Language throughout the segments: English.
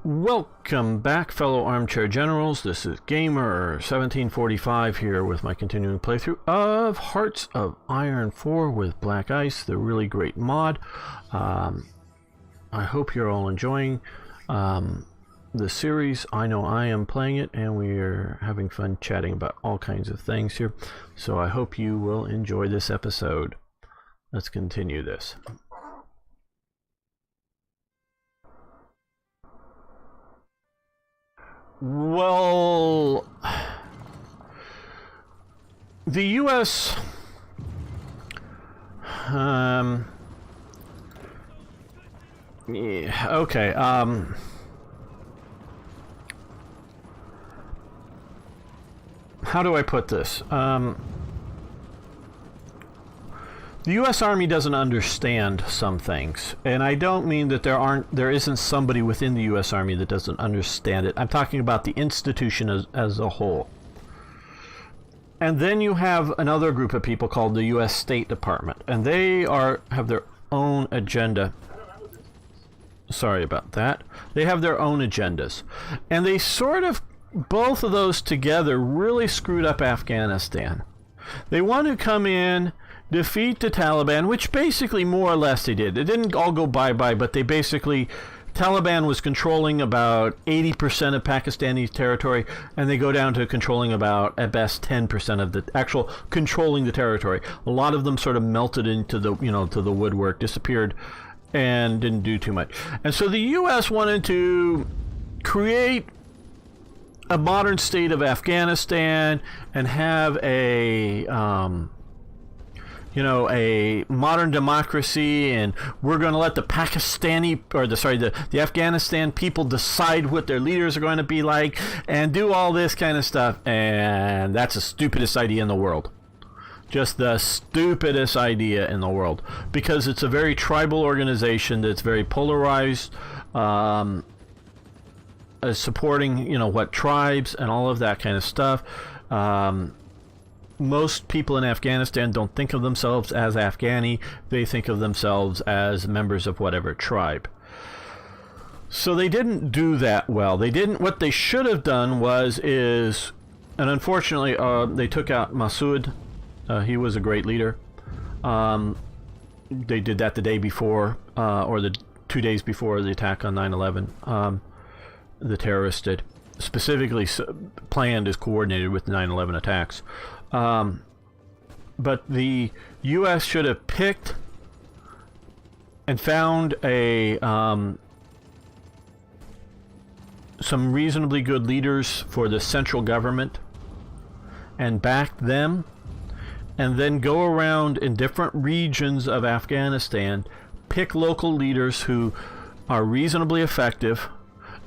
Welcome back, fellow armchair generals. This is Gamer1745 here with my continuing playthrough of Hearts of Iron 4 with Black Ice, the really great mod. I hope you're all enjoying the series. I know I am playing it, and we are having fun chatting about all kinds of things here. So I hope you will enjoy this episode. Let's continue this. Well, the U.S. Yeah, okay. How do I put this? The U.S. Army doesn't understand some things, and I don't mean that there isn't somebody within the U.S. Army that doesn't understand it. I'm talking about the institution as a whole. And then you have another group of people called the U.S. State Department, and they have their own agenda. Sorry about that. They have their own agendas, and they sort of, both of those together, really screwed up Afghanistan. They want to come in, defeat the Taliban, which basically more or less they did. It didn't all go bye-bye, but they basically, Taliban was controlling about 80% of Pakistani territory, and they go down to controlling about, at best, 10% of the actual controlling the territory. A lot of them sort of melted into the, to the woodwork, disappeared, and didn't do too much. And so the U.S. wanted to create a modern state of Afghanistan and have a a modern democracy, and we're going to let the the Afghanistan people decide what their leaders are going to be like, and do all this kind of stuff. And that's the stupidest idea in the world. Just the stupidest idea in the world, because it's a very tribal organization that's very polarized, supporting what tribes and all of that kind of stuff. Most people in Afghanistan don't think of themselves as Afghani. They think of themselves as members of whatever tribe. So they didn't do that well. What they should have done and unfortunately, they took out Massoud. He was a great leader. They did that the day before, or the 2 days before the attack on 9/11. The terrorists did. Specifically planned, is coordinated with the 9/11 attacks. But the U.S. should have picked and found some reasonably good leaders for the central government and backed them, and then go around in different regions of Afghanistan, pick local leaders who are reasonably effective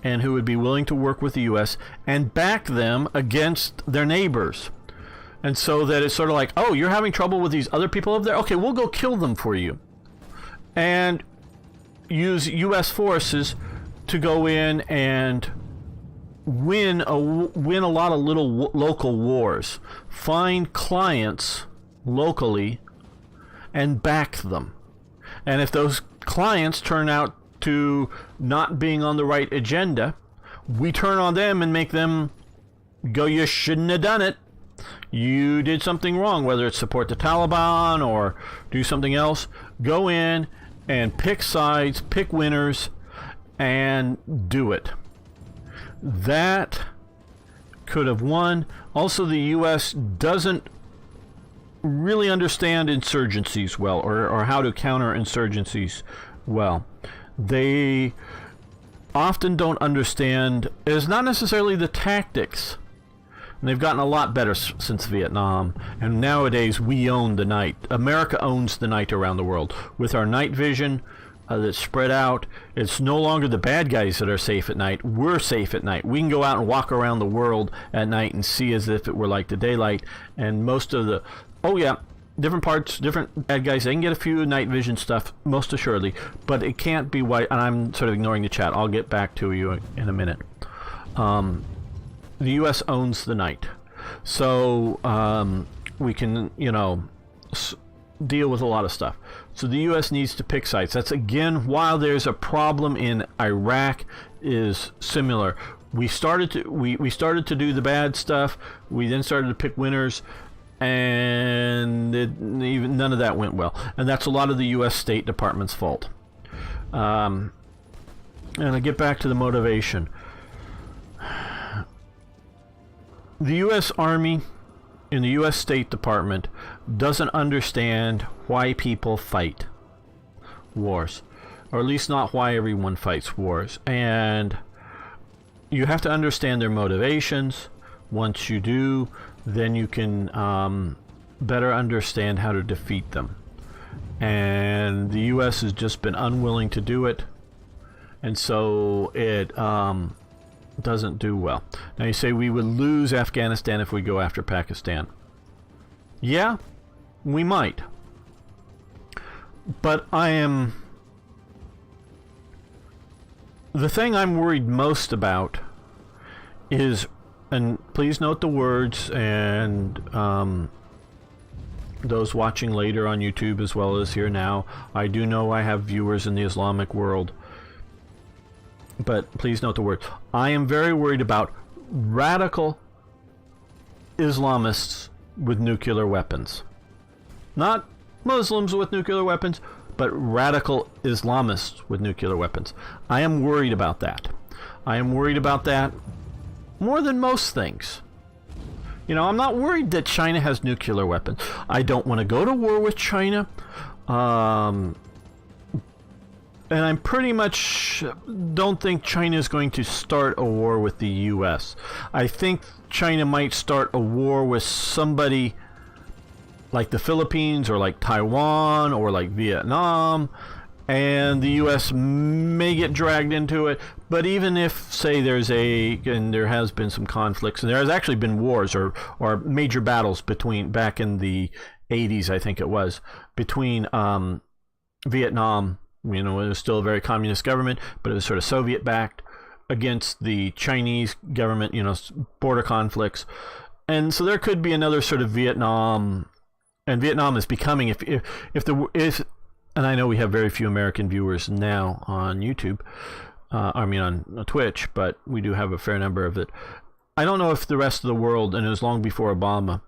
and who would be willing to work with the U.S. and back them against their neighbors. And so that it's sort of like, oh, you're having trouble with these other people over there? Okay, we'll go kill them for you. And use U.S. forces to go in and win a lot of little local wars. Find clients locally and back them. And if those clients turn out to not being on the right agenda, we turn on them and make them go, you shouldn't have done it. You did something wrong, whether it's support the Taliban or do something else. Go in and pick sides, pick winners, and do it. That could have won. Also, the U.S. doesn't really understand insurgencies well, or how to counter insurgencies well. They often don't understand. It's not necessarily the tactics. And they've gotten a lot better since Vietnam, and nowadays we own the night. America owns the night around the world. With our night vision that's spread out, it's no longer the bad guys that are safe at night. We're safe at night. We can go out and walk around the world at night and see as if it were like the daylight. And most of the, different parts, different bad guys, they can get a few night vision stuff, most assuredly, but it can't be white. And I'm sort of ignoring the chat. I'll get back to you in a minute. The U.S. owns the night, so we can, deal with a lot of stuff. So the U.S. needs to pick sides. That's, again, while there's a problem in Iraq is similar. We started to do the bad stuff. We then started to pick winners, and even none of that went well. And that's a lot of the U.S. State Department's fault. And I get back to the motivation. The U.S. Army and the U.S. State Department doesn't understand why people fight wars, or at least not why everyone fights wars. And you have to understand their motivations. Once you do, then you can better understand how to defeat them. And the U.S. has just been unwilling to do it, and so it doesn't do well. Now you say we would lose Afghanistan if we go after Pakistan. Yeah, we might. But the thing I'm worried most about is, and please note the words, and those watching later on YouTube as well as here now, I do know I have viewers in the Islamic world, but please note the words. I am very worried about radical Islamists with nuclear weapons. Not Muslims with nuclear weapons, but radical Islamists with nuclear weapons. I am worried about that. I am worried about that more than most things. You know, I'm not worried that China has nuclear weapons. I don't want to go to war with China. And I pretty much don't think China is going to start a war with the U.S. I think China might start a war with somebody like the Philippines, or like Taiwan, or like Vietnam, and the U.S. may get dragged into it. But even if, say, and there has been some conflicts, and there has actually been wars or major battles back in the 80s, I think it was, between Vietnam, you know, it was still a very communist government, but it was sort of Soviet-backed, against the Chinese government, you know, border conflicts. And so there could be another sort of Vietnam, and Vietnam is becoming, if and I know we have very few American viewers now on YouTube, on Twitch, but we do have a fair number of it. I don't know if the rest of the world, and it was long before Obama,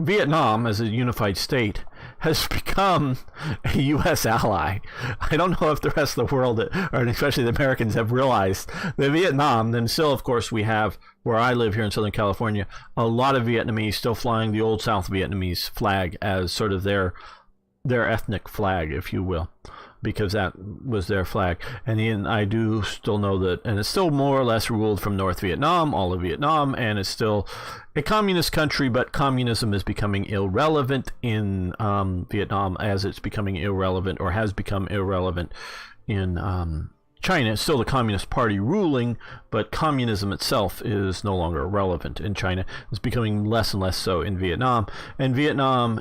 Vietnam, as a unified state, has become a U.S. ally. I don't know if the rest of the world, or especially the Americans, have realized that Vietnam, then still, of course, we have, where I live here in Southern California, a lot of Vietnamese still flying the old South Vietnamese flag as sort of their ethnic flag, if you will, because that was their flag. And I do still know that, and it's still more or less ruled from North Vietnam, all of Vietnam, and it's still a communist country, but communism is becoming irrelevant in Vietnam, as it's becoming irrelevant, or has become irrelevant in China. It's still the Communist Party ruling, but communism itself is no longer relevant in China. It's becoming less and less so in Vietnam. And Vietnam,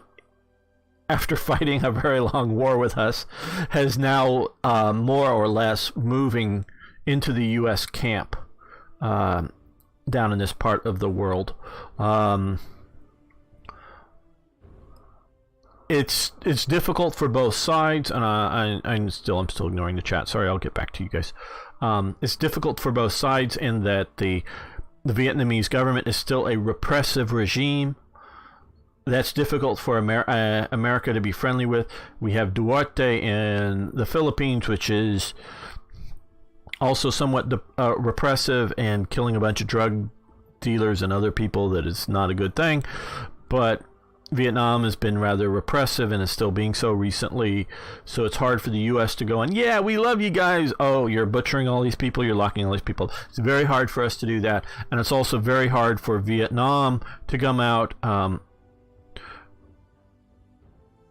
after fighting a very long war with us, has now more or less moving into the U.S. camp down in this part of the world. It's difficult for both sides, and I'm still ignoring the chat. Sorry, I'll get back to you guys. It's difficult for both sides in that the Vietnamese government is still a repressive regime. That's difficult for America to be friendly with. We have Duarte in the Philippines, which is also somewhat repressive and killing a bunch of drug dealers and other people. That is not a good thing. But Vietnam has been rather repressive and is still being so recently. So it's hard for the U.S. to go on, yeah, we love you guys. Oh, you're butchering all these people. You're locking all these people. It's very hard for us to do that. And it's also very hard for Vietnam to come out.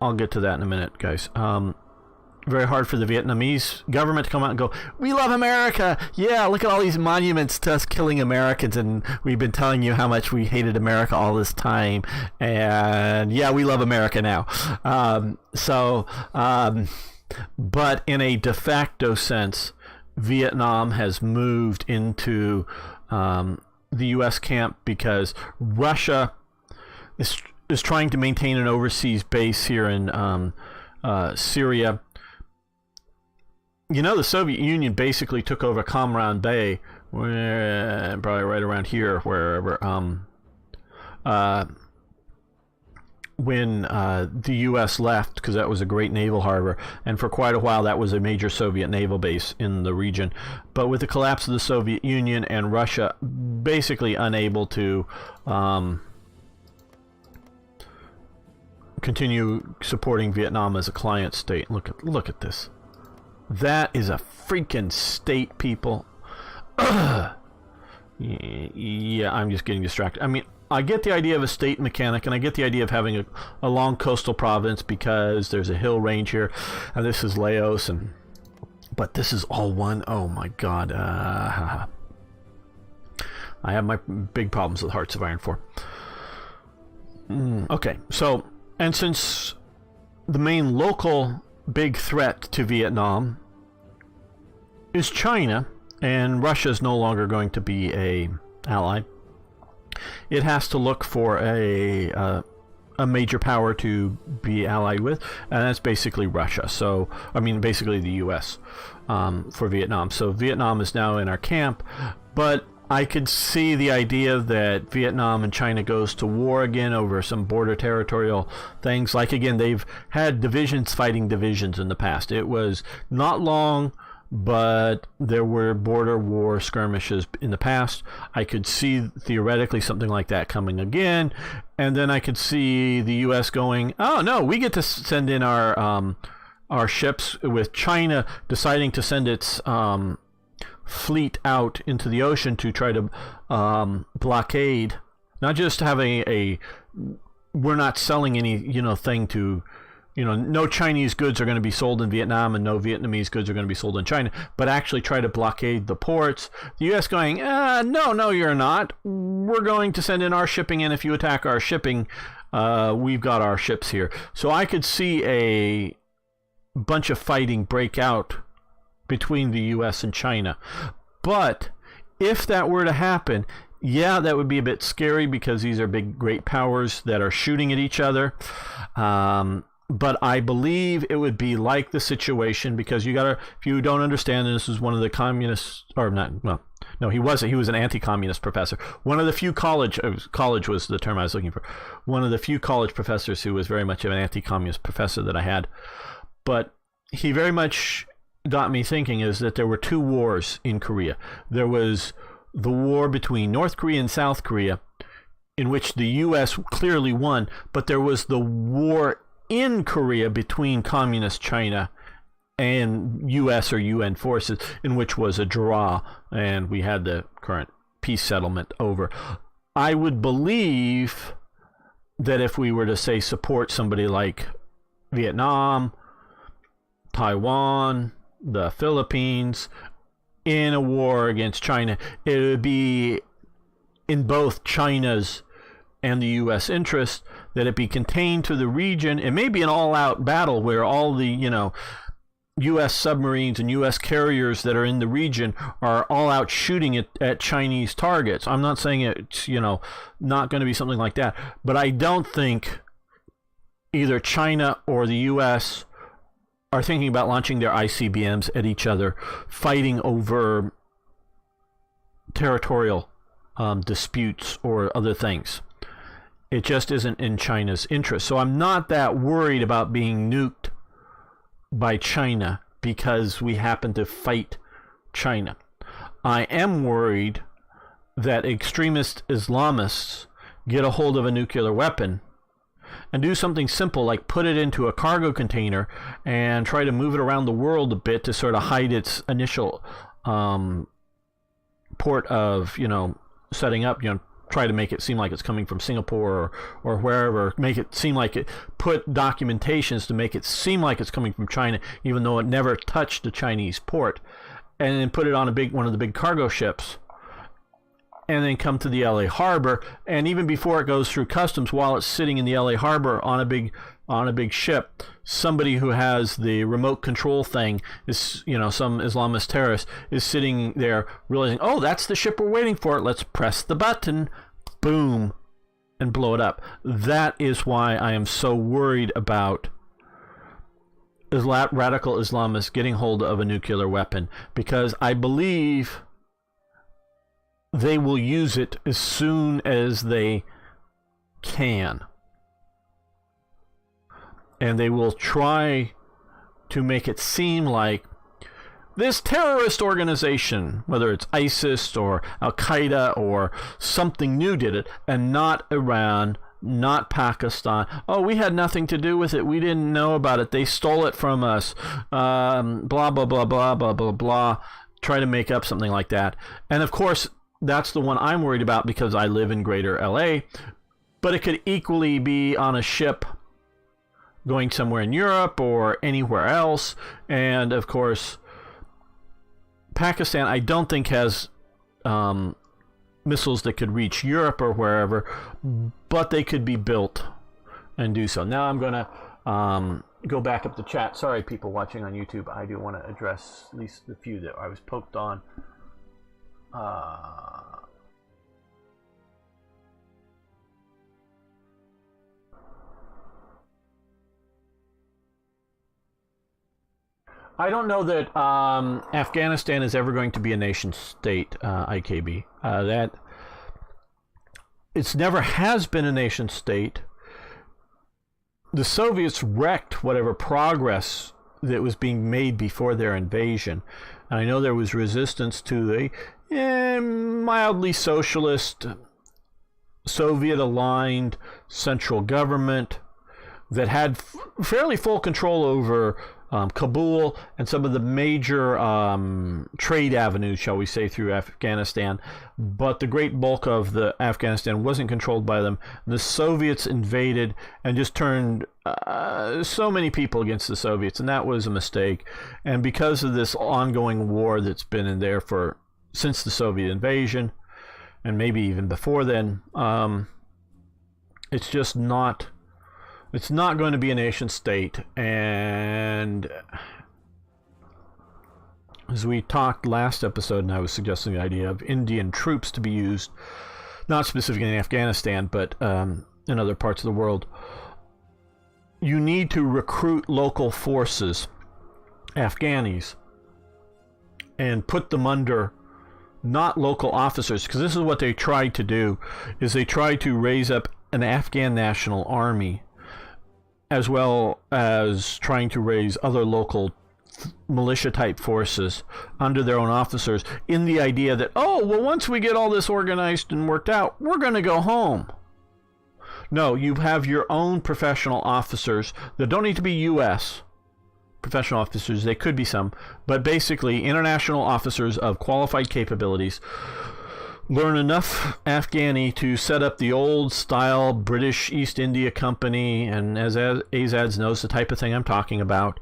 I'll get to that in a minute, guys. Very hard for the Vietnamese government to come out and go, we love America. Yeah, look at all these monuments to us killing Americans, and we've been telling you how much we hated America all this time. And yeah, we love America now. But in a de facto sense, Vietnam has moved into the U.S. camp because Russia is, is trying to maintain an overseas base here in Syria. You know, the Soviet Union basically took over Kamran Bay, probably right around here, wherever, when the U.S. left, because that was a great naval harbor, and for quite a while that was a major Soviet naval base in the region. But with the collapse of the Soviet Union and Russia basically unable to continue supporting Vietnam as a client state. Look at this. That is a freaking state, people. Yeah, I'm just getting distracted. I mean, I get the idea of a state mechanic, and I get the idea of having a long coastal province because there's a hill range here, and this is Laos, but this is all one. Oh my God. I have my big problems with Hearts of Iron 4. Okay, so, and since the main local big threat to Vietnam is China, and Russia is no longer going to be an ally, it has to look for a major power to be allied with, and that's basically Russia. So, I mean, basically the U.S. For Vietnam. So Vietnam is now in our camp, but I could see the idea that Vietnam and China goes to war again over some border territorial things. Like, again, they've had divisions fighting divisions in the past. It was not long, but there were border war skirmishes in the past. I could see theoretically something like that coming again, and then I could see the U.S. going, oh no, we get to send in our ships, with China deciding to send its fleet out into the ocean to try to blockade, not just having we're not selling any thing to, no Chinese goods are going to be sold in Vietnam and no Vietnamese goods are going to be sold in China, but actually try to blockade the ports. The U.S. going, no, you're not. We're going to send in our shipping, and if you attack our shipping, we've got our ships here. So I could see a bunch of fighting break out between the U.S. and China. But if that were to happen, yeah, that would be a bit scary because these are big, great powers that are shooting at each other. But I believe it would be like the situation, because if you don't understand, and this is one of the communists, or not, well, no, he wasn't. He was an anti-communist professor. One of the few college was the term I was looking for. One of the few college professors who was very much of an anti-communist professor that I had. But he very much got me thinking is that there were two wars in Korea. There was the war between North Korea and South Korea, in which the U.S. clearly won, but there was the war in Korea between communist China and U.S. or UN forces, in which was a draw, and we had the current peace settlement over. I would believe that if we were to, say, support somebody like Vietnam, Taiwan, the Philippines in a war against China, it would be in both China's and the U.S. interest that it be contained to the region. It may be an all-out battle where all the, U.S. submarines and U.S. carriers that are in the region are all out shooting at Chinese targets. I'm not saying it's, not going to be something like that, but I don't think either China or the U.S. are thinking about launching their ICBMs at each other, fighting over territorial disputes or other things. It just isn't in China's interest. So I'm not that worried about being nuked by China because we happen to fight China. I am worried that extremist Islamists get a hold of a nuclear weapon and do something simple like put it into a cargo container and try to move it around the world a bit to sort of hide its initial port of, setting up, try to make it seem like it's coming from Singapore or wherever, make it seem like it, put documentations to make it seem like it's coming from China, even though it never touched a Chinese port, and then put it on one of the big cargo ships, and then come to the LA harbor, and even before it goes through customs, while it's sitting in the LA harbor on a big ship, somebody who has the remote control thing is, some Islamist terrorist is sitting there realizing, oh, that's the ship we're waiting for. Let's press the button. Boom. and blow it up. That is why I am so worried about radical Islamists getting hold of a nuclear weapon, because I believe they will use it as soon as they can. And they will try to make it seem like this terrorist organization, whether it's ISIS or Al-Qaeda or something new, did it, and not Iran, not Pakistan. Oh, we had nothing to do with it. We didn't know about it. They stole it from us. Blah, blah, blah, blah, blah, blah, blah. Try to make up something like that. And of course, that's the one I'm worried about because I live in greater LA. But it could equally be on a ship going somewhere in Europe or anywhere else. And of course, Pakistan, I don't think has missiles that could reach Europe or wherever, but they could be built and do so. Now I'm going to go back up the chat. Sorry, people watching on YouTube. I do want to address at least the few that I was poked on. I don't know that Afghanistan is ever going to be a nation state, IKB. That it's never has been a nation state. The Soviets wrecked whatever progress that was being made before their invasion. And I know there was resistance to the mildly socialist, Soviet-aligned central government that had fairly full control over Kabul and some of the major trade avenues, shall we say, through Afghanistan. But the great bulk of the Afghanistan wasn't controlled by them. The Soviets invaded and just turned so many people against the Soviets, and that was a mistake. And because of this ongoing war that's been in there since the Soviet invasion, and maybe even before then, it's just not... It's not going to be a nation state. And as we talked last episode, and I was suggesting the idea of Indian troops to be used, not specifically in Afghanistan, but in other parts of the world, you need to recruit local forces, Afghanis, and put them under not local officers, because this is what they tried to do, is they tried to raise up an Afghan national army, as well as trying to raise other local militia-type forces under their own officers, in the idea that, oh, well, once we get all this organized and worked out, we're going to go home. No, you have your own professional officers that don't need to be U.S. professional officers. They could be some, but basically international officers of qualified capabilities learn enough Afghani to set up the old-style British East India Company, and as Azads knows the type of thing I'm talking about,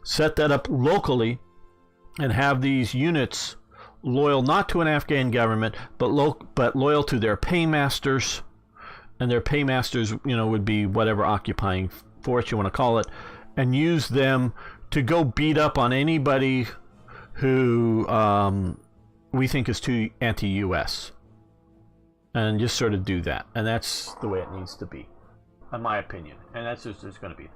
set that up locally and have these units loyal not to an Afghan government, but loyal to their paymasters, and their paymasters, would be whatever occupying force you want to call it, and use them to go beat up on anybody who we think is too anti-U.S. and just sort of do that. And that's the way it needs to be, in my opinion. And that's just it's going to be.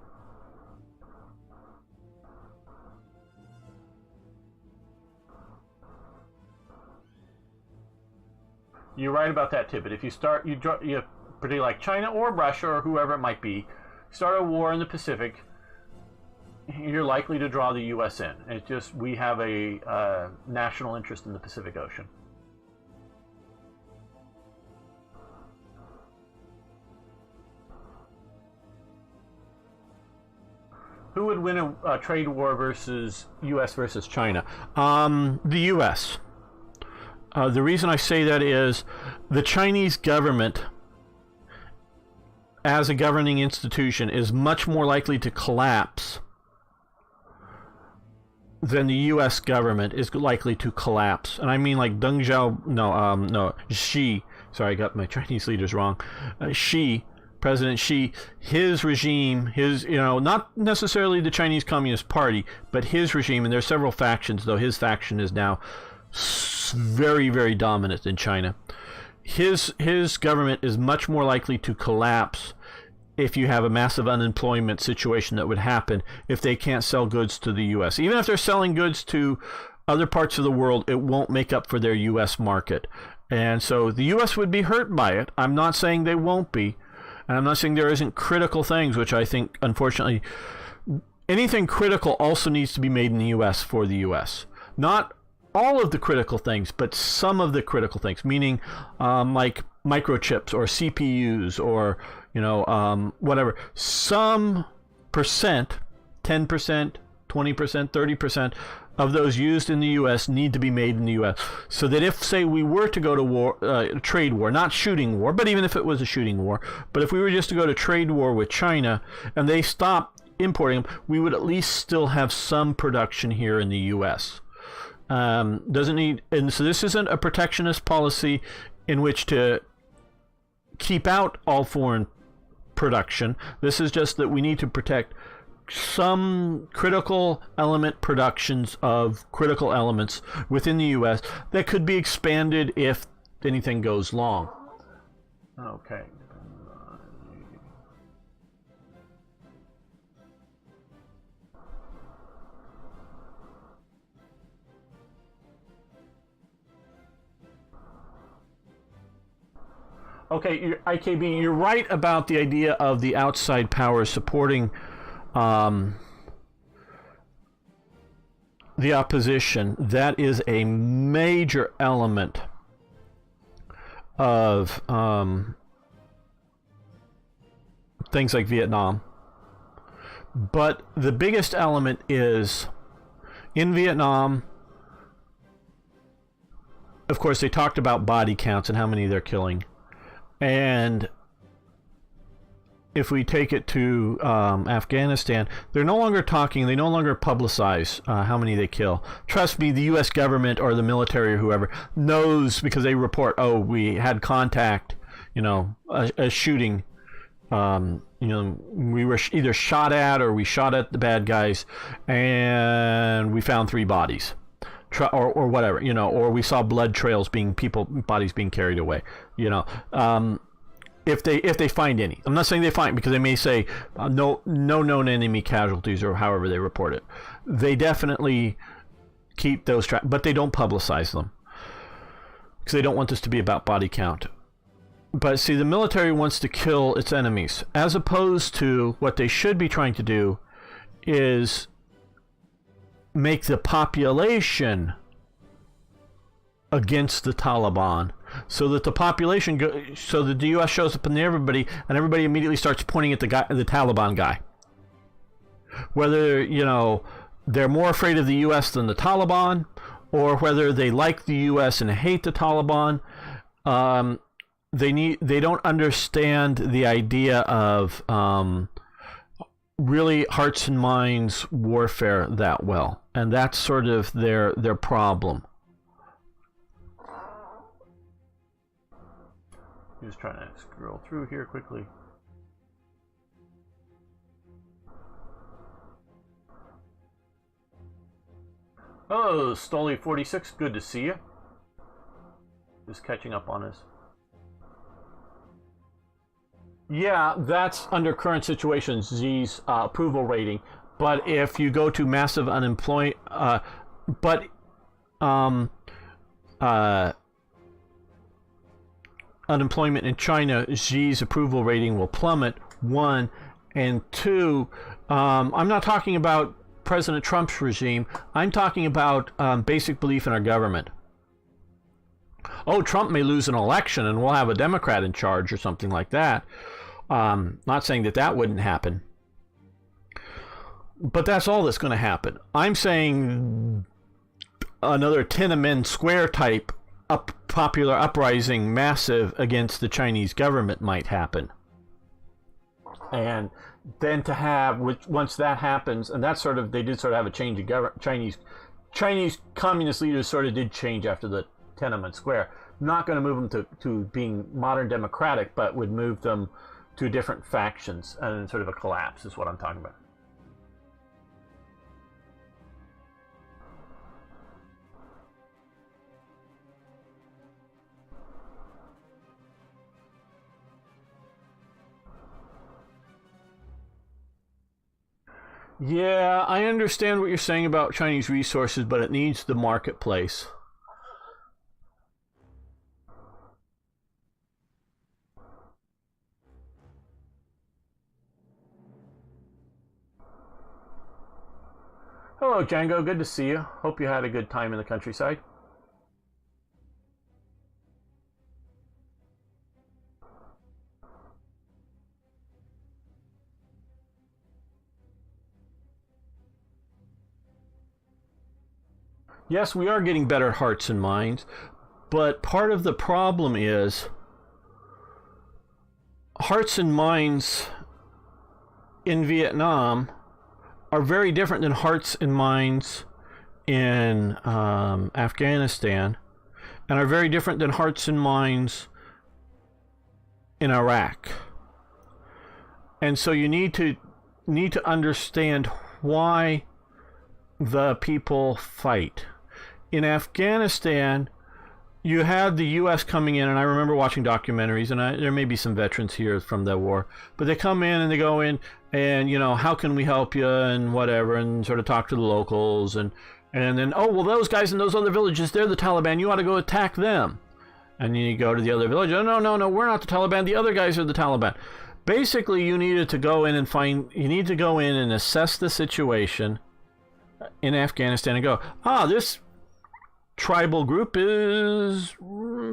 You're right about that, Tibbet. If you start, you particularly like China or Russia or whoever it might be, start a war in the Pacific, you're likely to draw the U.S. in. It's just we have a national interest in the Pacific Ocean. Who would win a trade war versus U.S. versus China? The U.S. The reason I say that is the Chinese government, as a governing institution, is much more likely to collapse than the U.S. government is likely to collapse. And I mean like Deng Xiao, Xi, sorry, I got my Chinese leaders wrong. Xi, President Xi, his regime, not necessarily the Chinese Communist Party, but his regime, and there's several factions, though his faction is now very, very dominant in China. his government is much more likely to collapse if you have a massive unemployment situation that would happen if they can't sell goods to the U.S. Even if they're selling goods to other parts of the world, it won't make up for their U.S. market. And so the U.S. would be hurt by it. I'm not saying they won't be. And I'm not saying there isn't critical things, which I think, unfortunately, anything critical also needs to be made in the U.S. for the U.S. Not all of the critical things, but some of the critical things, meaning like microchips or CPUs or, whatever. Some percent, 10%, 20%, 30% of those used in the U.S. need to be made in the U.S. So that if, say, we were to go to war, trade war, not shooting war, but even if it was a shooting war, but if we were just to go to trade war with China and they stopped importing them, we would at least still have some production here in the U.S. Doesn't need, and so this isn't a protectionist policy in which to keep out all foreign production. This is just that we need to protect some critical element productions of critical elements within the U.S. that could be expanded if anything goes wrong. Okay. Okay, IKB, you're right about the idea of the outside powers supporting the opposition. That is a major element of things like Vietnam. But the biggest element is in Vietnam, of course, they talked about body counts and how many they're killing. And if we take it to Afghanistan, they're no longer talking, they no longer publicize how many they kill. Trust me, the U.S. government or the military or whoever knows, because they report, oh, we had contact, a shooting. We were either shot at or we shot at the bad guys, and we found 3 bodies. Or whatever, or we saw blood trails bodies being carried away, if they find any. I'm not saying they find, because they may say no known enemy casualties or however they report it. They definitely keep those tracks, but they don't publicize them because they don't want this to be about body count. But see, the military wants to kill its enemies, as opposed to what they should be trying to do is make the population against the Taliban, so that the population so that the U.S. shows up in everybody, and everybody immediately starts pointing at the Taliban guy. Whether they're more afraid of the U.S. than the Taliban, or whether they like the U.S. and hate the Taliban, they don't understand the idea of really hearts and minds warfare that well, and that's sort of their problem. Just trying to scroll through here quickly. Oh, Stolly46, good to see you. Just catching up on us. Yeah, that's under current situations, X's approval rating. But if you go to massive unemployment, unemployment in China, Xi's approval rating will plummet, 1. And 2, I'm not talking about President Trump's regime. I'm talking about basic belief in our government. Oh, Trump may lose an election and we'll have a Democrat in charge or something like that. Not saying that wouldn't happen. But that's all that's going to happen. I'm saying another Tiananmen Square type popular uprising, massive, against the Chinese government might happen. And then to have, once that happens, and that's sort of, they did sort of have a change of government. Chinese communist leaders sort of did change after the Tiananmen Square. Not going to move them to being modern democratic, but would move them to different factions, and sort of a collapse is what I'm talking about. Yeah, I understand what you're saying about Chinese resources, but it needs the marketplace. Hello, Django. Good to see you. Hope you had a good time in the countryside. Yes, we are getting better hearts and minds, but part of the problem is hearts and minds in Vietnam are very different than hearts and minds in Afghanistan, and are very different than hearts and minds in Iraq. And so you need to understand why the people fight. In Afghanistan, you had the U.S. coming in, and I remember watching documentaries, and there may be some veterans here from the war, but they come in and they go in, and how can we help you and whatever, and sort of talk to the locals, and then, oh, well, those guys in those other villages, they're the Taliban, you ought to go attack them. And you go to the other village, oh, no, we're not the Taliban, the other guys are the Taliban. Basically, you need to go in and assess the situation in Afghanistan and go, this tribal group is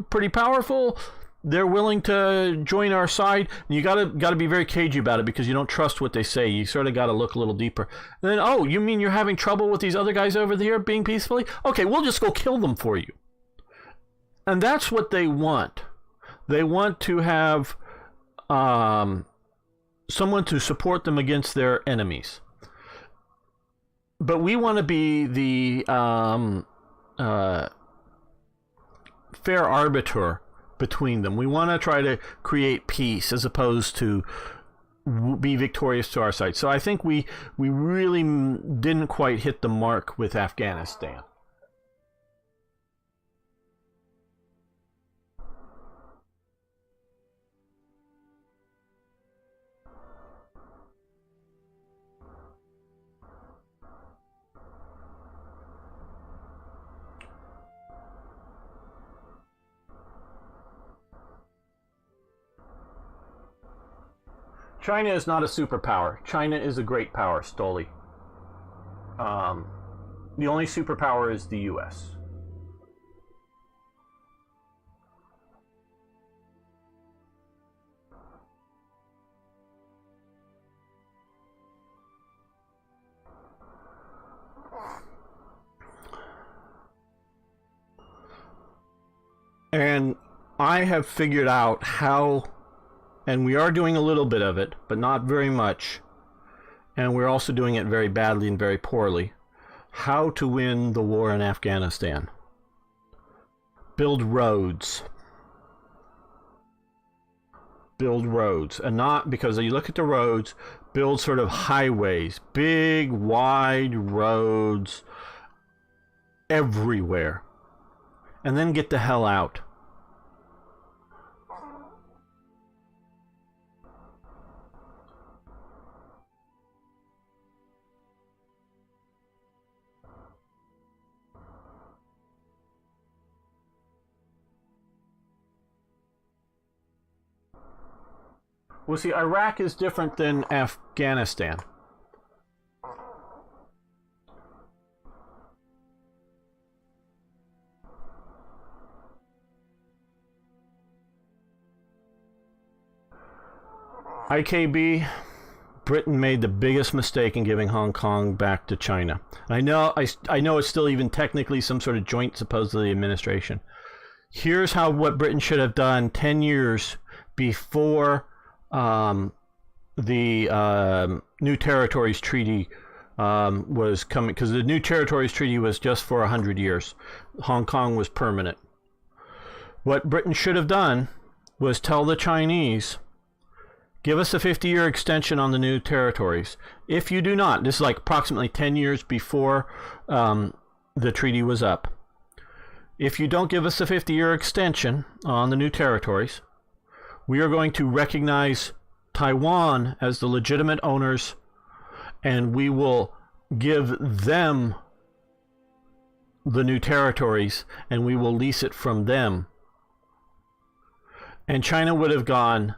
pretty powerful. They're willing to join our side. And you gotta be very cagey about it because you don't trust what they say. You sort of gotta look a little deeper. And then, oh, you mean you're having trouble with these other guys over here being peacefully? Okay, we'll just go kill them for you. And that's what they want. They want to have someone to support them against their enemies. But we want to be the fair arbiter between them. We want to try to create peace as opposed to be victorious to our side. So I think we really didn't quite hit the mark with Afghanistan. China is not a superpower. China is a great power, Stoli. The only superpower is the U.S. And I have figured out how, and we are doing a little bit of it, but not very much, and we're also doing it very badly and very poorly, how to win the war in Afghanistan. Build roads. Build roads. And not, because you look at the roads, build sort of highways, big, wide roads everywhere. And then get the hell out. Well, see, Iraq is different than Afghanistan. IKB, Britain made the biggest mistake in giving Hong Kong back to China. I know it's still even technically some sort of joint, supposedly, administration. Here's what Britain should have done 10 years before the New Territories Treaty was coming, because the New Territories Treaty was just for 100 years. Hong Kong was permanent. What Britain should have done was tell the Chinese, give us a 50-year extension on the New Territories. If you do not, this is like approximately 10 years before the treaty was up. If you don't give us a 50-year extension on the New Territories, we are going to recognize Taiwan as the legitimate owners, and we will give them the new territories, and we will lease it from them. And China would have gone,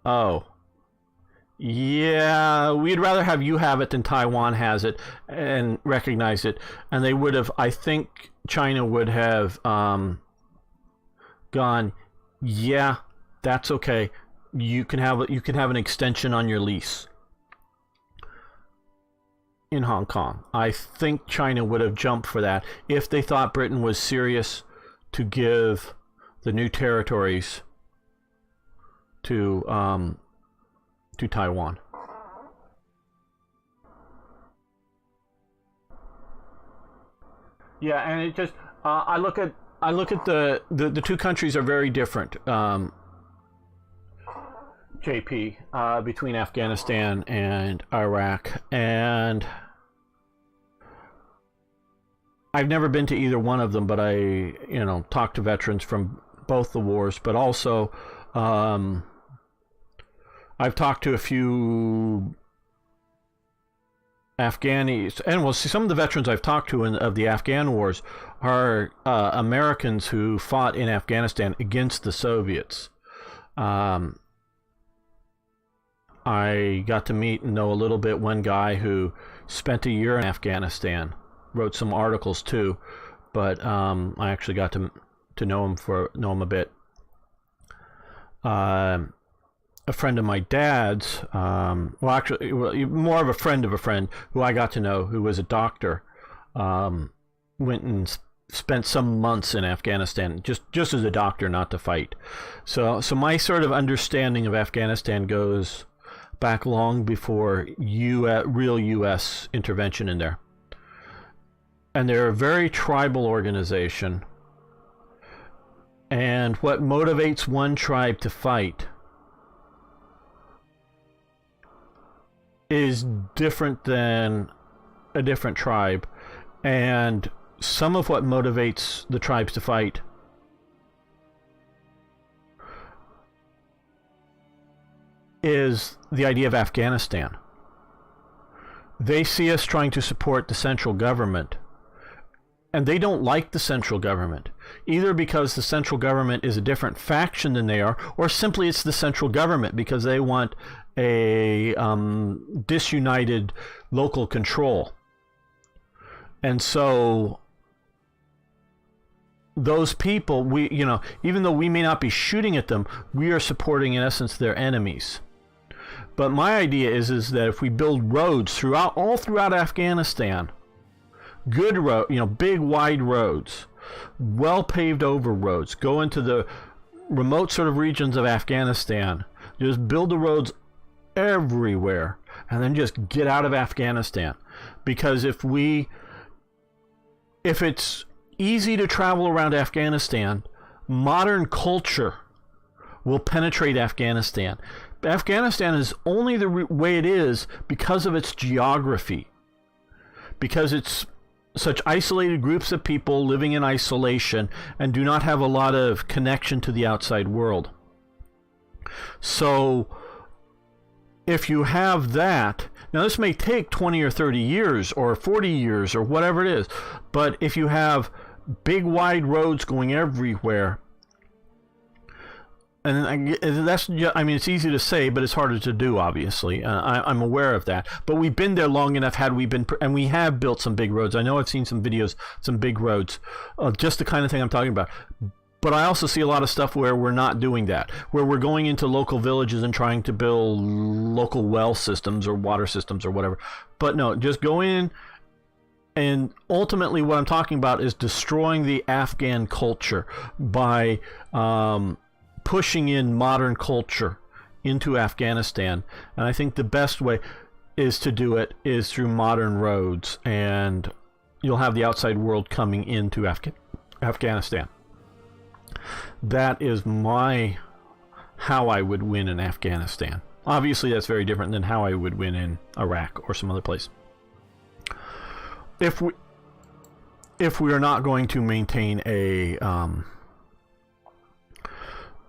oh, yeah, we'd rather have you have it than Taiwan has it and recognize it. And they would have, I think China would have gone, yeah, that's okay. You can have an extension on your lease in Hong Kong. I think China would have jumped for that if they thought Britain was serious to give the new territories to Taiwan. Yeah, and it just I look at the two countries are very different. JP, between Afghanistan and Iraq, and I've never been to either one of them, but I talked to veterans from both the wars, but also I've talked to a few Afghanis, and well, see, some of the veterans I've talked to of the Afghan wars are Americans who fought in Afghanistan against the Soviets. I got to meet and know a little bit one guy who spent a year in Afghanistan, wrote some articles too, but I actually got to know him a bit. A friend of my dad's, more of a friend who I got to know, who was a doctor, went and spent some months in Afghanistan, just as a doctor, not to fight. So my sort of understanding of Afghanistan goes back long before real U.S. intervention in there. And they're a very tribal organization. And what motivates one tribe to fight is different than a different tribe. And some of what motivates the tribes to fight is the idea of Afghanistan. They see us trying to support the central government, and they don't like the central government, either because the central government is a different faction than they are, or simply it's the central government because they want a disunited local control. And so those people, even though we may not be shooting at them, we are supporting, in essence, their enemies. But my idea is that if we build roads all throughout Afghanistan, good road, big wide roads, well paved over roads, go into the remote sort of regions of Afghanistan, just build the roads everywhere, and then just get out of Afghanistan. Because if it's easy to travel around Afghanistan, modern culture will penetrate Afghanistan. Afghanistan is only the way it is because of its geography, because it's such isolated groups of people living in isolation and do not have a lot of connection to the outside world. So if you have that, now this may take 20 or 30 years or 40 years or whatever it is, but if you have big wide roads going everywhere, and that's just, it's easy to say, but it's harder to do, obviously. I'm aware of that. But we've been there long enough, and we have built some big roads. I know I've seen some videos, some big roads, just the kind of thing I'm talking about. But I also see a lot of stuff where we're not doing that, where we're going into local villages and trying to build local well systems or water systems or whatever. But no, just go in, and ultimately what I'm talking about is destroying the Afghan culture by pushing in modern culture into Afghanistan. And I think the best way is to do it is through modern roads, and you'll have the outside world coming into Afghanistan. That is how I would win in Afghanistan. Obviously that's very different than how I would win in Iraq or some other place. If we are not going to maintain an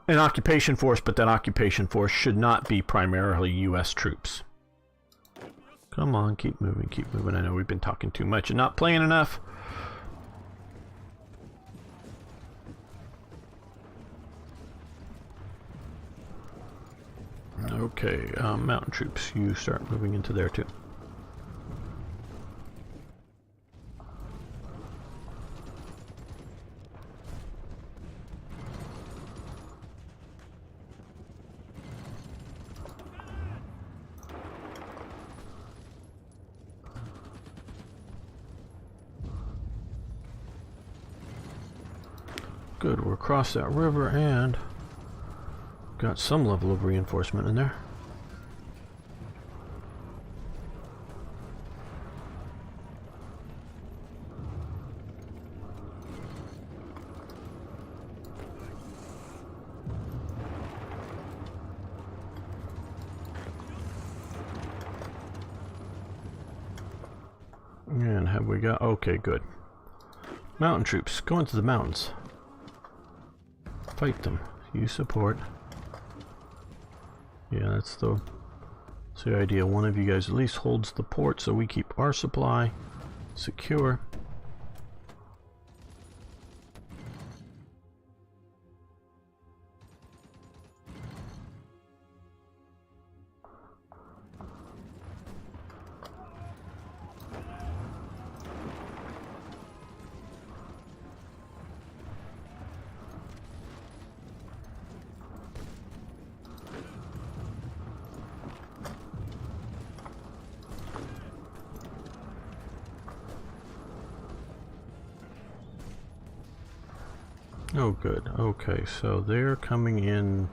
occupation force, but that occupation force should not be primarily U.S. troops. Come on, keep moving, keep moving. I know we've been talking too much and not playing enough. Okay, mountain troops, you start moving into there too. Good, we're across that river and got some level of reinforcement in there. And have we got... okay, good. Mountain troops, go into the mountains. Fight them. Use support. Yeah, that's the idea. One of you guys at least holds the port so we keep our supply secure. Oh, good. Okay, so they're coming in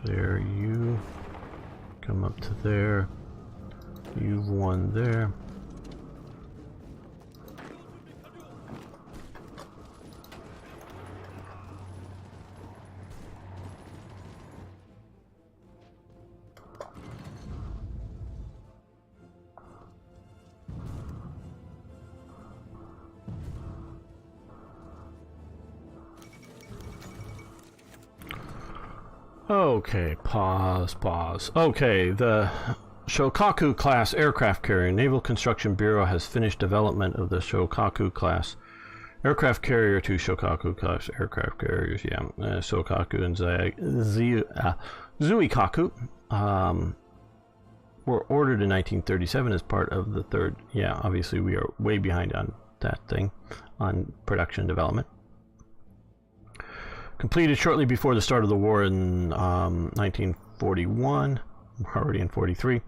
there. You come up to there. You've won there. Okay, pause. Okay, the Shokaku class aircraft carrier. Naval Construction Bureau has finished development of the Shokaku class aircraft carrier to Shokaku class aircraft carriers. Yeah, Shokaku and Zuikaku were ordered in 1937 as part of the third. Yeah, obviously we are way behind on that thing, on production development. Completed shortly before the start of the war in 1941. We're already in 43.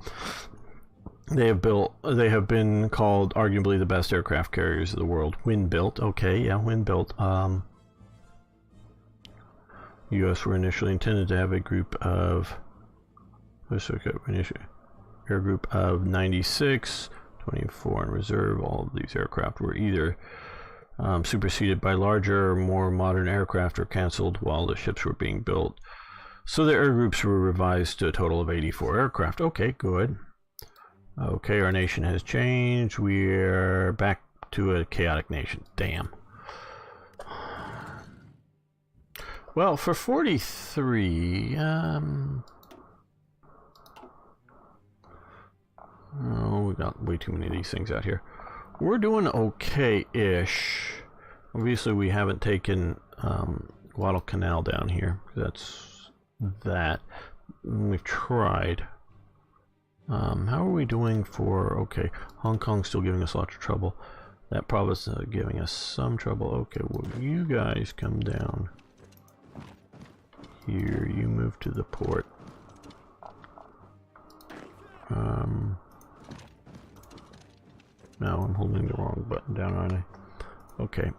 They have been called arguably the best aircraft carriers of the world. Wind built. Okay, yeah, wind built. U.S. were initially intended to have a group of air group of 96, 24 in reserve. All of these aircraft were either superseded by larger, more modern aircraft or cancelled while the ships were being built. So the air groups were revised to a total of 84 aircraft. Okay, good. Okay, our nation has changed. We're back to a chaotic nation. Damn. Well, for 43, oh, we got way too many of these things out here. We're doing okay-ish. Obviously, we haven't taken Guadalcanal down here. That's that. We've tried. How are we doing for... okay, Hong Kong's still giving us lots of trouble. That province is giving us some trouble. Okay, well, you guys come down here. You move to the port. No, I'm holding the wrong button down, aren't I? Okay.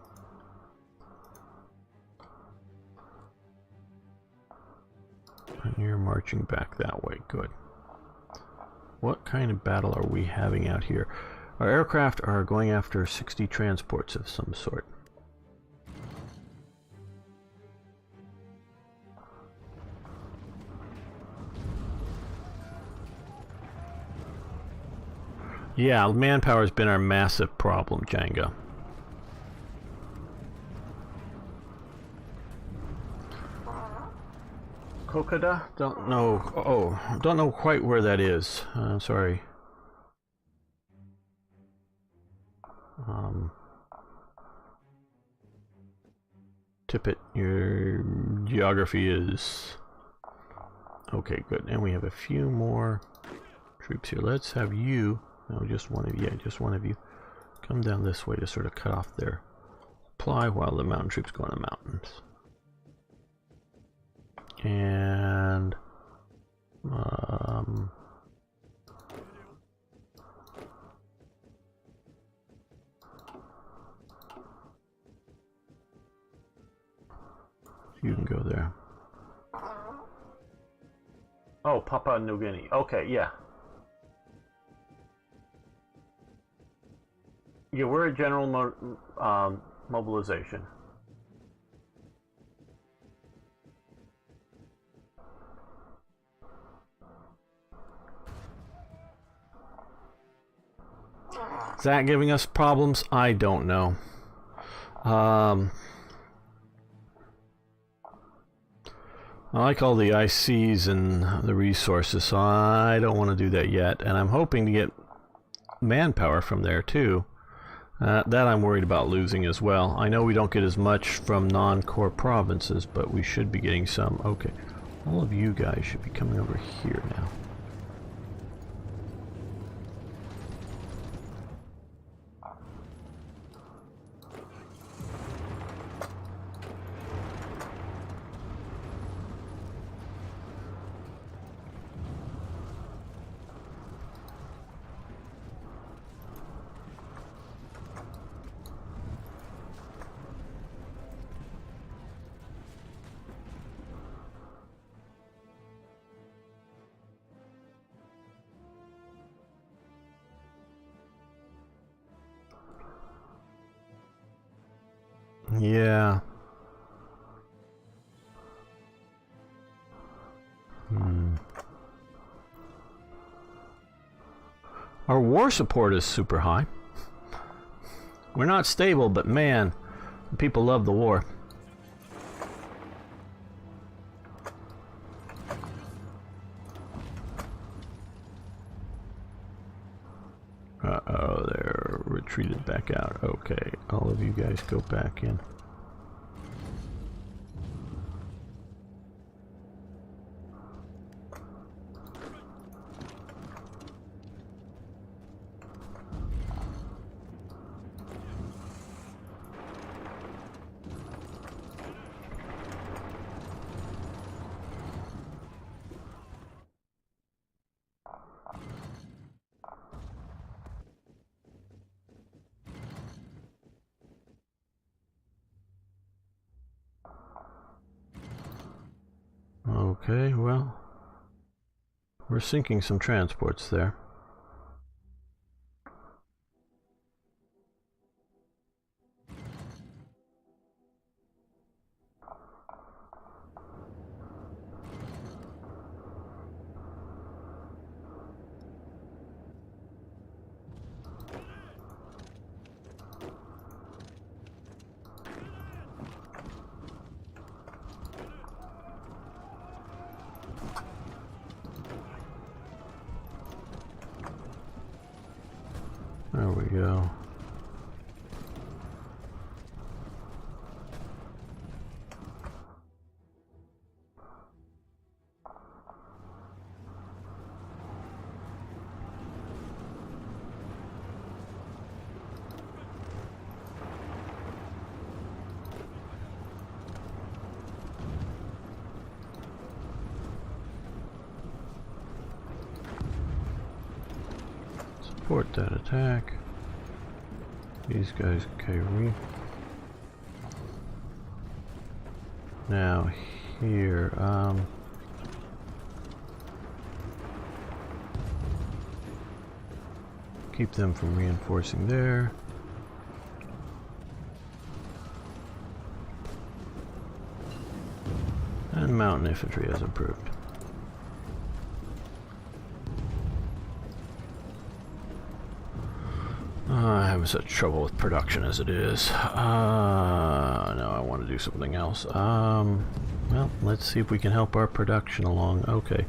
And you're marching back that way. Good. What kind of battle are we having out here? Our aircraft are going after 60 transports of some sort. Yeah, manpower has been our massive problem, Django. Kokada? Don't know. Oh, don't know quite where that is. Sorry. Tippett, your geography is... Okay, good. And we have a few more troops here. Let's have you... No, just one of you. Yeah, just one of you. Come down this way to sort of cut off their supply while the mountain troops go on the mountains. And... you can go there. Oh, Papua New Guinea. Okay, yeah. Yeah, we're a general mobilization. Is that giving us problems? I don't know. I like all the ICs and the resources, so I don't want to do that yet. And I'm hoping to get manpower from there too. That I'm worried about losing as well. I know we don't get as much from non-core provinces, but we should be getting some. Okay, all of you guys should be coming over here now. Yeah. Our war support is super high. We're not stable, but man, people love the war. Uh-oh, they're retreated back out. Okay, all of you guys go back in. Okay, well, we're sinking some transports there. There we go. Support that attack. These guys carry. Now here, keep them from reinforcing there. And mountain infantry has improved. I'm having such trouble with production as it is. No, I want to do something else. Well, let's see if we can help our production along. Okay.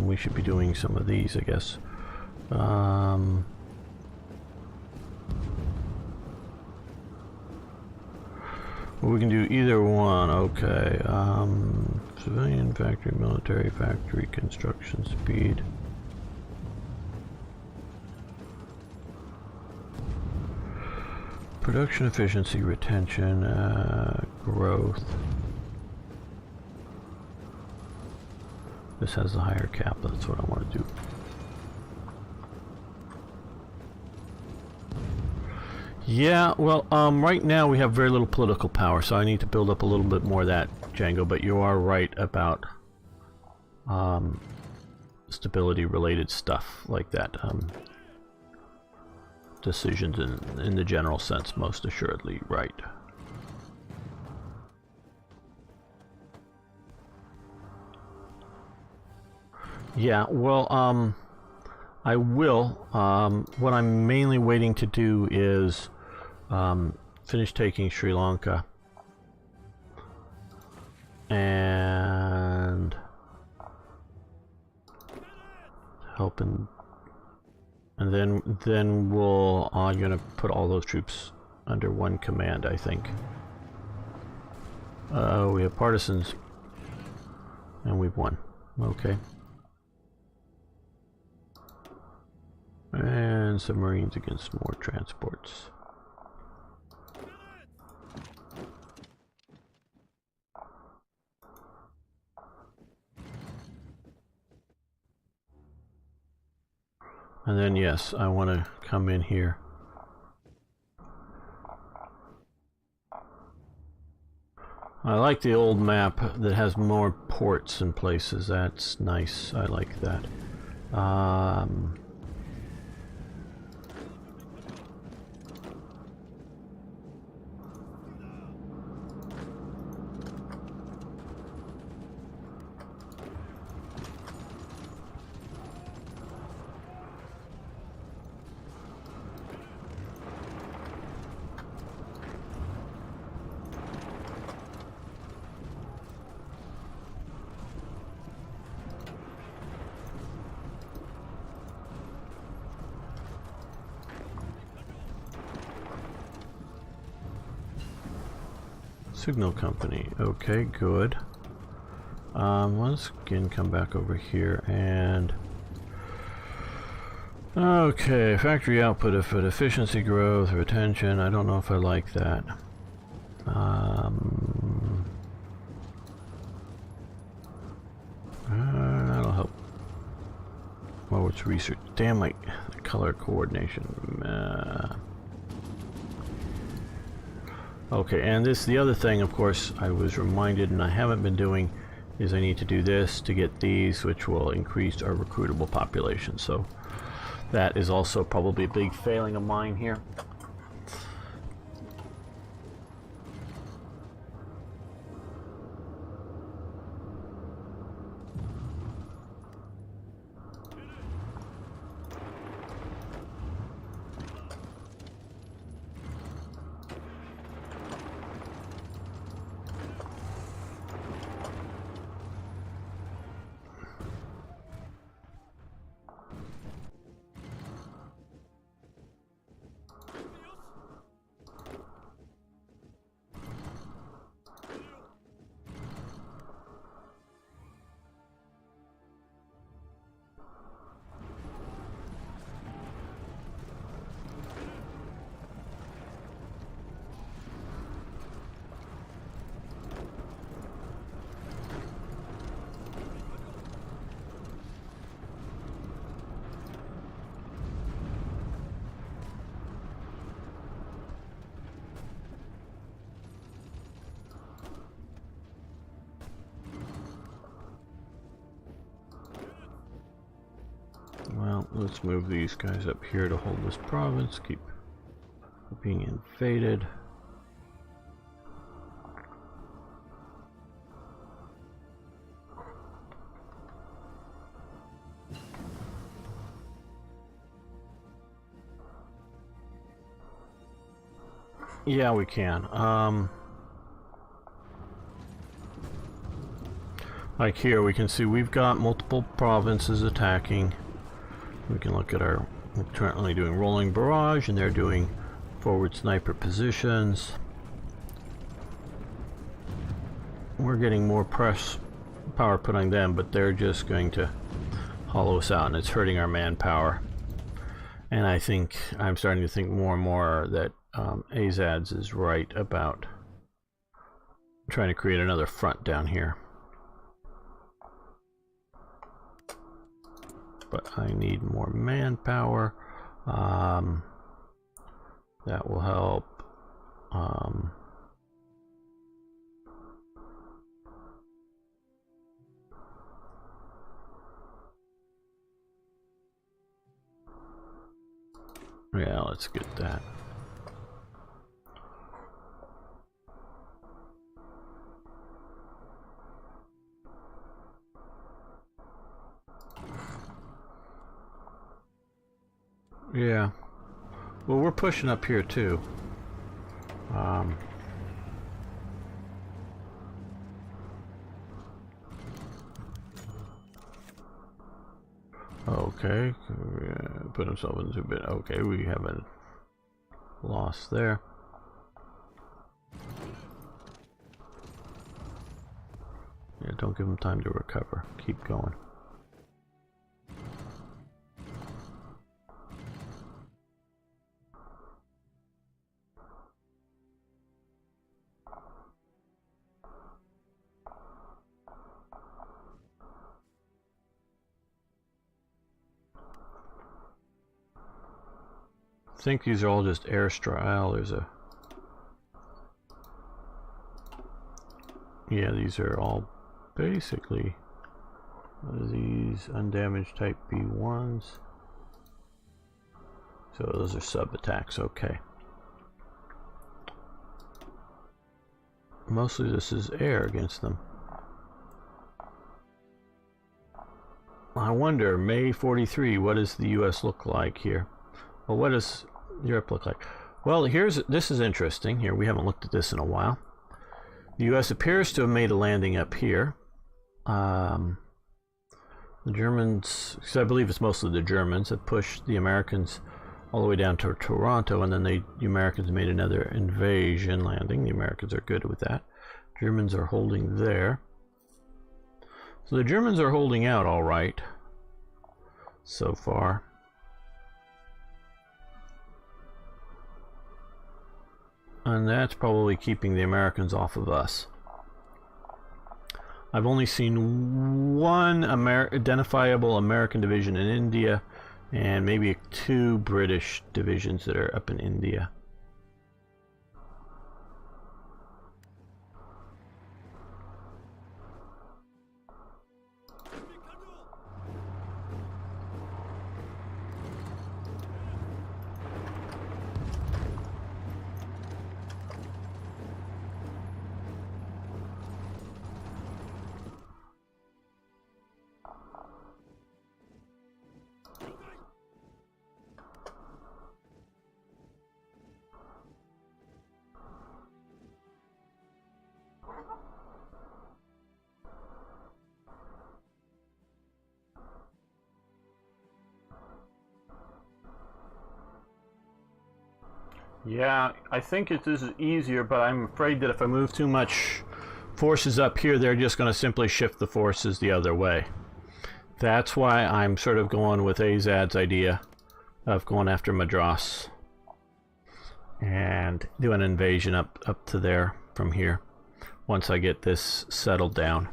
We should be doing some of these, I guess. We can do either one. Okay. Civilian factory, military factory, construction speed. Production efficiency, retention, growth. This has a higher cap, that's what I want to do. Yeah, well, right now we have very little political power, so I need to build up a little bit more of that, Django, but you are right about stability-related stuff like that. Decisions in the general sense, most assuredly right. Yeah, well, I will. What I'm mainly waiting to do is finish taking Sri Lanka and helping, and then we'll I'm gonna put all those troops under one command, I think. We have partisans and we've won. Okay. And submarines against more transports. And then yes, I want to come in here. I like the old map that has more ports and places. That's nice. I like that. Signal company. Okay, good. Let's again come back over here and okay, factory output, efficiency growth, retention. I don't know if I like that. That'll help. Oh, it's research. Damn, my color coordination. Okay, and this, the other thing, of course, I was reminded and I haven't been doing, is I need to do this to get these, which will increase our recruitable population. So that is also probably a big failing of mine here. Well, let's move these guys up here to hold this province, keep being invaded. Yeah, we can. Like here, we can see we've got multiple provinces attacking. We can look at our, we're currently doing rolling barrage and they're doing forward sniper positions. we're getting more press power put on them, but they're just going to hollow us out, and it's hurting our manpower. And I think I'm starting to think more and more that Azads is right about trying to create another front down here. But I need more manpower. That will help. Yeah, let's get that. Yeah. Well, we're pushing up here too. Okay, put himself into a bit. Okay, we haven't lost there. Yeah, don't give him time to recover. Keep going. I think these are all just airstrike. There's a... Yeah, these are all basically... What are these? Undamaged type B1s. So those are sub-attacks, okay. Mostly this is air against them. I wonder, May 43, what does the US look like here? Well, what does Europe look like? Well, this is interesting. Here, we haven't looked at this in a while. The US appears to have made a landing up here. The Germans, because I believe it's mostly the Germans, have pushed the Americans all the way down to Toronto, and then the Americans made another invasion landing. The Americans are good with that. Germans are holding there. So the Germans are holding out all right so far. And that's probably keeping the Americans off of us. I've only seen one identifiable American division in India, and maybe 2 British divisions that are up in India. Yeah, I think this is easier, but I'm afraid that if I move too much forces up here, they're just going to simply shift the forces the other way. That's why I'm sort of going with Azad's idea of going after Madras and do an invasion up to there from here once I get this settled down.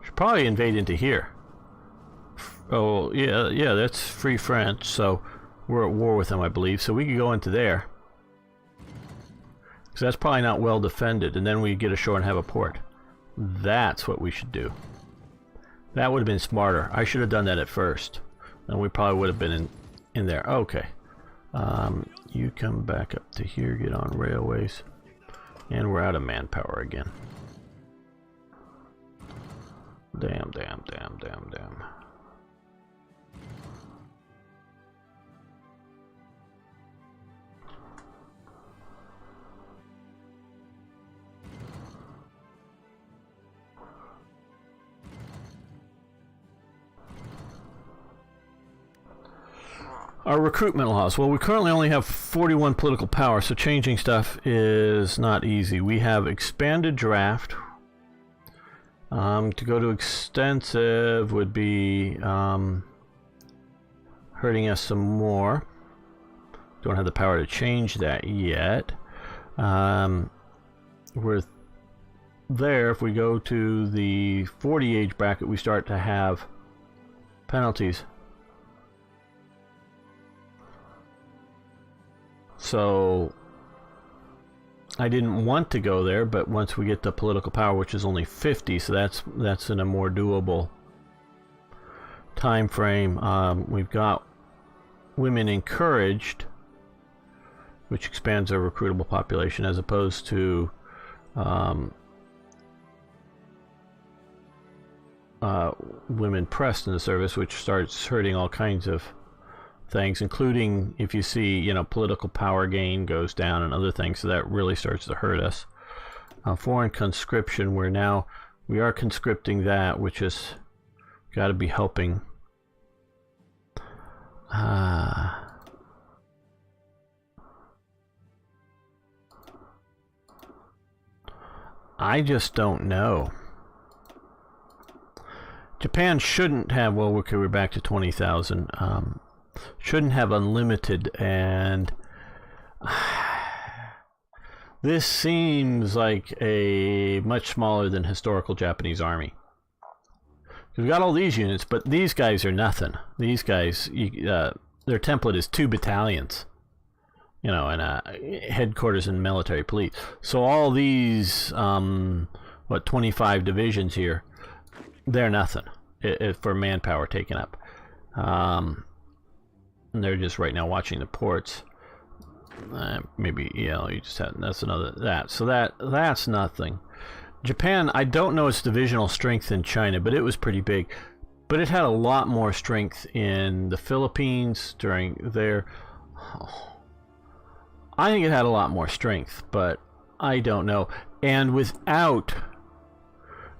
Should probably invade into here. Oh, yeah, that's Free France, so we're at war with them, I believe, so we could go into there. Because that's probably not well defended, and then we get ashore and have a port. That's what we should do. That would have been smarter. I should have done that at first. And we probably would have been in there. Okay. You come back up to here, get on railways. And we're out of manpower again. Damn. Our recruitment laws. Well, we currently only have 41 political power, so changing stuff is not easy. We have expanded draft. To go to extensive would be hurting us some more. Don't have the power to change that yet. We're there. If we go to the 40 age bracket, we start to have penalties. So I didn't want to go there, but once we get to political power, which is only 50, so that's in a more doable time frame. We've got women encouraged, which expands our recruitable population, as opposed to women pressed in the service, which starts hurting all kinds of things, including, if you see, you know, political power gain goes down and other things, so that really starts to hurt us. Foreign conscription, we are conscripting that, which has got to be helping. I just don't know. Japan shouldn't have, well, okay, we're back to 20,000. Shouldn't have unlimited, and this seems like a much smaller than historical Japanese army. We've got all these units, but these guys are nothing. These guys, their template is 2 battalions, you know, and headquarters and military police. So all these, 25 divisions here, they're nothing for manpower taken up. And they're just right now watching the ports. Maybe, you know, you just have, that's another, so that's nothing. Japan, I don't know its divisional strength in China, but it was pretty big. But it had a lot more strength in the Philippines during their... I think it had a lot more strength, but I don't know. And without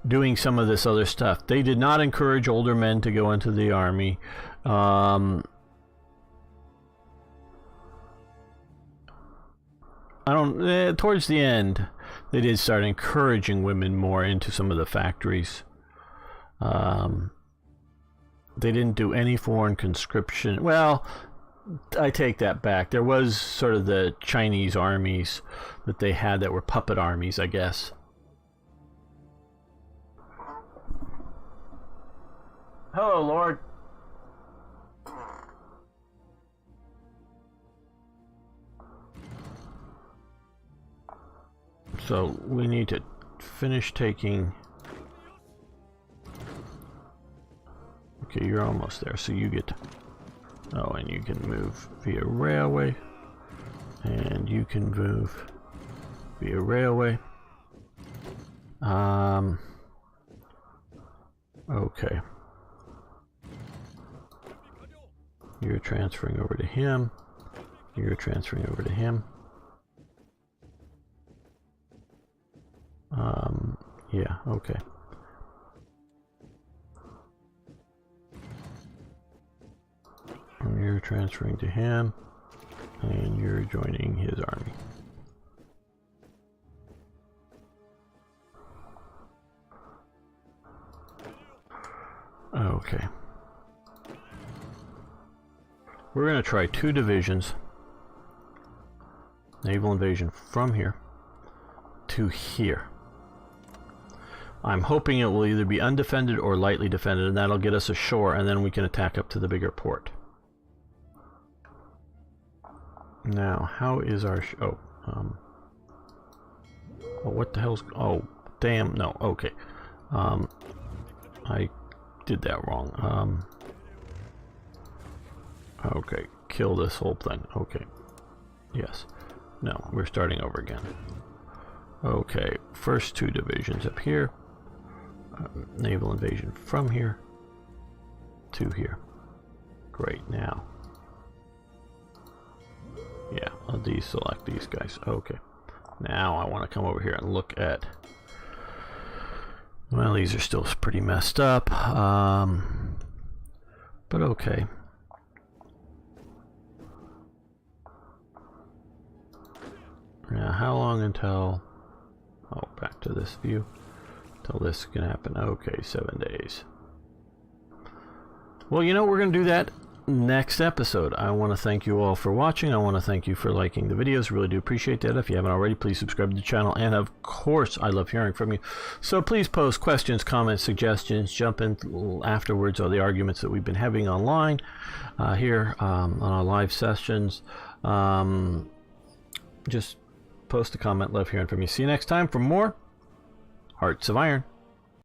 doing some of this other stuff, they did not encourage older men to go into the army. Towards the end, they did start encouraging women more into some of the factories. They didn't do any foreign conscription. Well, I take that back. There was sort of the Chinese armies that they had that were puppet armies, I guess. Hello, Lord. So we need to finish taking... Okay, you're almost there, so you get... Oh, and you can move via railway. And you can move via railway. Okay. You're transferring over to him. You're transferring over to him. Yeah, okay. And you're transferring to him, and you're joining his army. Okay. We're going to try 2 divisions. Naval invasion from here to here. I'm hoping it will either be undefended or lightly defended, and that'll get us ashore, and then we can attack up to the bigger port. Now, how is our... oh, what the hell's... oh, damn, no, okay. I did that wrong. Okay, kill this whole thing. Okay. Yes. No, we're starting over again. Okay, first 2 divisions up here. Naval invasion from here to here. Great, now. Yeah, I'll deselect these guys. Okay. Now I want to come over here and look at... well, these are still pretty messed up. But okay. Now, how long until... Oh, back to this view. Until this can happen. Okay, 7 days. Well, you know, we're going to do that next episode. I want to thank you all for watching. I want to thank you for liking the videos. Really do appreciate that. If you haven't already, please subscribe to the channel. And of course, I love hearing from you. So please post questions, comments, suggestions. Jump in afterwards on the arguments that we've been having online here on our live sessions. Just post a comment. Love hearing from you. See you next time for more Hearts of Iron.